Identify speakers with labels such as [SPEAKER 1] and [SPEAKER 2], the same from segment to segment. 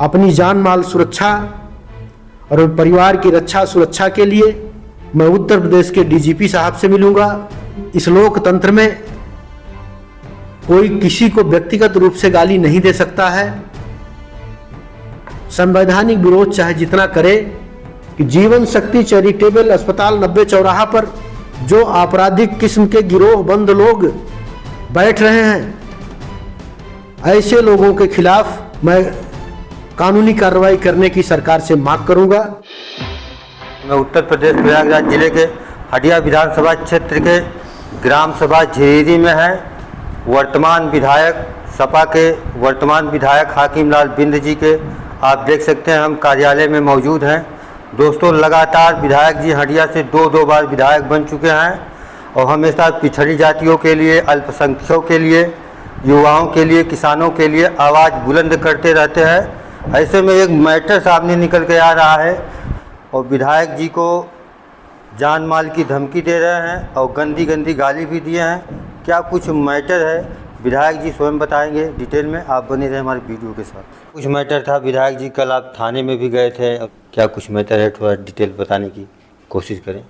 [SPEAKER 1] अपनी जान माल सुरक्षा और परिवार की रक्षा सुरक्षा के लिए मैं उत्तर प्रदेश के डीजीपी साहब से मिलूंगा। इस लोकतंत्र में कोई किसी को व्यक्तिगत रूप से गाली नहीं दे सकता है। संवैधानिक विरोध चाहे जितना करे कि जीवन शक्ति चैरिटेबल अस्पताल 90 चौराहा पर जो आपराधिक किस्म के गिरोह बंद लोग बैठ रहे हैं, ऐसे लोगों के खिलाफ मैं कानूनी कार्रवाई करने की सरकार से मांग करूंगा।
[SPEAKER 2] मैं उत्तर प्रदेश प्रयागराज जिले के हटिया विधानसभा क्षेत्र के ग्राम सभा झिरीरी में है। वर्तमान विधायक सपा के वर्तमान विधायक हाकिम लाल बिंद जी के आप देख सकते हैं हम कार्यालय में मौजूद हैं। दोस्तों, लगातार विधायक जी हटिया से दो बार विधायक बन चुके हैं और हमेशा पिछड़ी जातियों के लिए, अल्पसंख्यकों के लिए, युवाओं के लिए, किसानों के लिए आवाज़ बुलंद करते रहते हैं। ऐसे में एक मैटर सामने निकल के आ रहा है और विधायक जी को जान माल की धमकी दे रहे हैं और गंदी गंदी गाली भी दिए हैं। क्या कुछ मैटर है, विधायक जी स्वयं बताएंगे डिटेल में। आप बने रहे हमारे वीडियो के साथ। कुछ मैटर था विधायक जी, कल आप थाने में भी गए थे, क्या कुछ मैटर है, थोड़ा डिटेल बताने की कोशिश करें।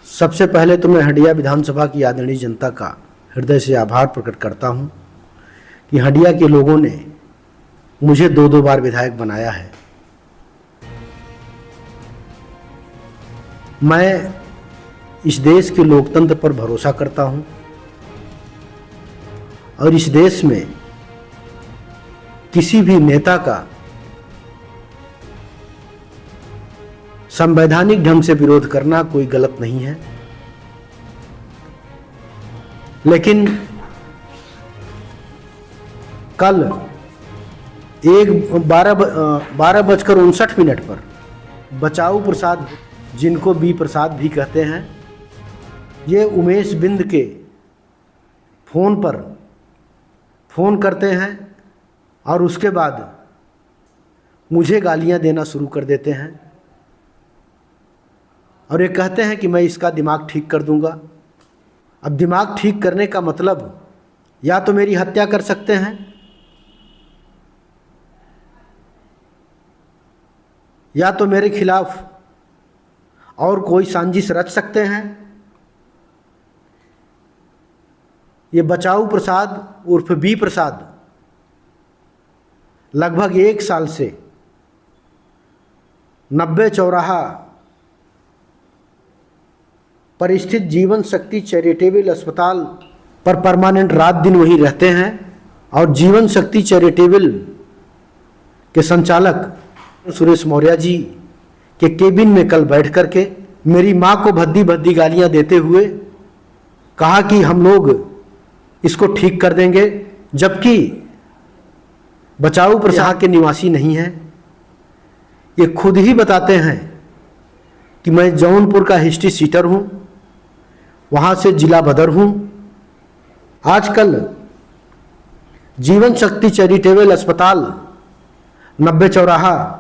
[SPEAKER 1] सबसे पहले तो मैं हटिया विधानसभा की आदरणीय जनता का हृदय से आभार प्रकट करता हूं कि हटिया के लोगों ने मुझे दो बार विधायक बनाया है। मैं इस देश के लोकतंत्र पर भरोसा करता हूं और इस देश में किसी भी नेता का संवैधानिक ढंग से विरोध करना कोई गलत नहीं है। लेकिन कल 12:59 पर बचाऊ प्रसाद, जिनको बी प्रसाद भी कहते हैं, ये उमेश बिंद के फोन पर फोन करते हैं और उसके बाद मुझे गालियां देना शुरू कर देते हैं और ये कहते हैं कि मैं इसका दिमाग ठीक कर दूंगा। अब दिमाग ठीक करने का मतलब या तो मेरी हत्या कर सकते हैं या तो मेरे खिलाफ और कोई साजिश रच सकते हैं। ये बचाऊ प्रसाद उर्फ बी प्रसाद लगभग 1 साल से 90 चौराहा पर स्थित जीवन शक्ति चैरिटेबल अस्पताल पर परमानेंट रात दिन वहीं रहते हैं और जीवन शक्ति चैरिटेबल के संचालक सुरेश मौर्य जी के केबिन में कल बैठ करके मेरी मां को भद्दी भद्दी गालियां देते हुए कहा कि हम लोग इसको ठीक कर देंगे, जबकि बचाऊ प्रसाद के निवासी नहीं है। ये खुद ही बताते हैं कि मैं जौनपुर का हिस्ट्री सीटर हूं, वहां से जिला बदर हूं। आजकल जीवन शक्ति चैरिटेबल अस्पताल 90 चौराहा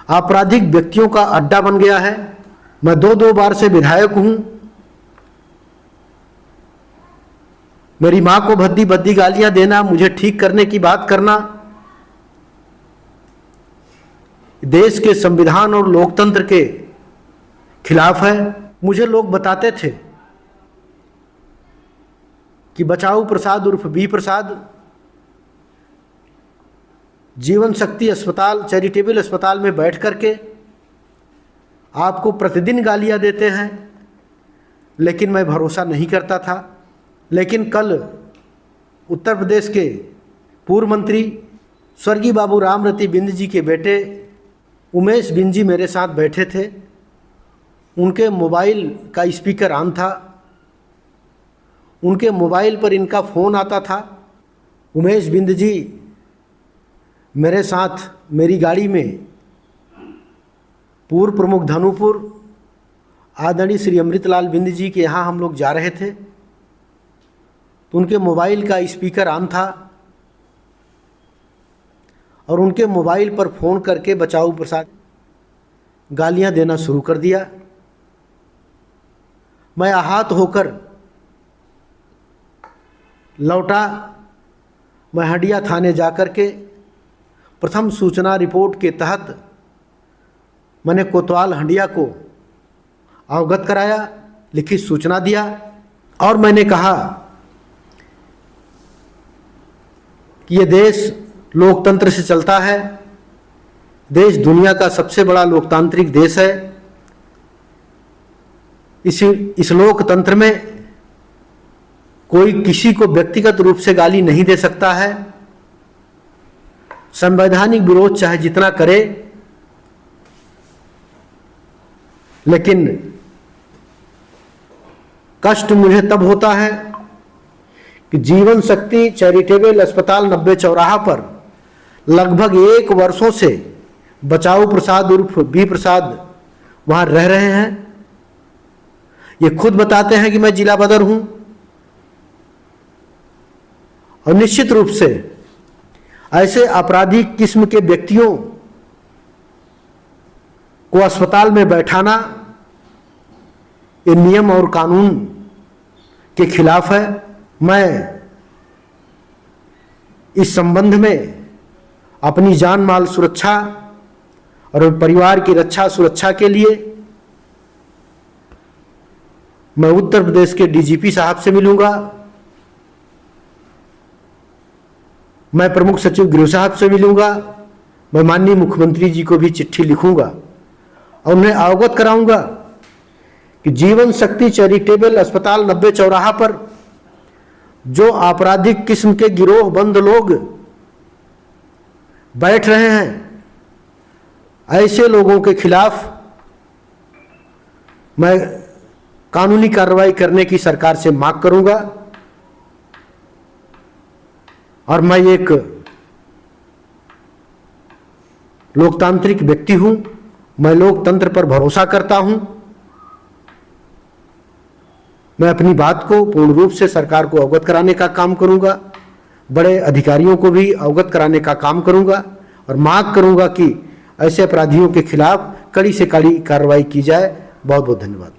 [SPEAKER 1] आपराधिक व्यक्तियों का अड्डा बन गया है। मैं दो बार से विधायक हूं। मेरी मां को भद्दी भद्दी गालियां देना, मुझे ठीक करने की बात करना देश के संविधान और लोकतंत्र के खिलाफ है। मुझे लोग बताते थे कि बचाऊ प्रसाद उर्फ बी प्रसाद जीवन शक्ति अस्पताल चैरिटेबल अस्पताल में बैठ करके आपको प्रतिदिन गालियां देते हैं, लेकिन मैं भरोसा नहीं करता था। लेकिन कल उत्तर प्रदेश के पूर्व मंत्री स्वर्गीय बाबू रामरती बिंद जी के बेटे उमेश बिंद जी मेरे साथ बैठे थे। उनके मोबाइल का स्पीकर ऑन था, उनके मोबाइल पर इनका फ़ोन आता था। उमेश बिंद जी मेरे साथ मेरी गाड़ी में पूर्व प्रमुख धनुपुर आदरणीय श्री अमृतलाल बिंद जी के यहाँ हम लोग जा रहे थे, तो उनके मोबाइल का स्पीकर ऑन था और उनके मोबाइल पर फ़ोन करके बचाऊ प्रसाद गालियां देना शुरू कर दिया। मैं आहत होकर लौटा। मैं हटिया थाने जाकर के प्रथम सूचना रिपोर्ट के तहत मैंने कोतवाल हंडिया को अवगत कराया, लिखित सूचना दिया और मैंने कहा कि ये देश लोकतंत्र से चलता है, देश दुनिया का सबसे बड़ा लोकतांत्रिक देश है। इस लोकतंत्र में कोई किसी को व्यक्तिगत रूप से गाली नहीं दे सकता है। संवैधानिक विरोध चाहे जितना करे, लेकिन कष्ट मुझे तब होता है कि जीवन शक्ति चैरिटेबल अस्पताल 90 चौराहा पर लगभग 1 वर्षों से बचाऊ प्रसाद उर्फ बी प्रसाद वहां रह रहे हैं। ये खुद बताते हैं कि मैं जिला बदर हूं और निश्चित रूप से ऐसे आपराधिक किस्म के व्यक्तियों को अस्पताल में बैठाना ये नियम और कानून के खिलाफ है। मैं इस संबंध में अपनी जान माल सुरक्षा और परिवार की रक्षा सुरक्षा के लिए मैं उत्तर प्रदेश के डीजीपी साहब से मिलूंगा, मैं प्रमुख सचिव गृह साहब से मिलूंगा, मैं माननीय मुख्यमंत्री जी को भी चिट्ठी लिखूंगा और उन्हें अवगत कराऊंगा कि जीवन शक्ति चैरिटेबल अस्पताल 90 चौराहा पर जो आपराधिक किस्म के गिरोहबंद लोग बैठ रहे हैं, ऐसे लोगों के खिलाफ मैं कानूनी कार्रवाई करने की सरकार से मांग करूंगा। और मैं एक लोकतांत्रिक व्यक्ति हूं, मैं लोकतंत्र पर भरोसा करता हूं। मैं अपनी बात को पूर्ण रूप से सरकार को अवगत कराने का काम करूंगा, बड़े अधिकारियों को भी अवगत कराने का काम करूंगा और मांग करूंगा कि ऐसे अपराधियों के खिलाफ कड़ी से कड़ी कार्रवाई की जाए। बहुत बहुत धन्यवाद।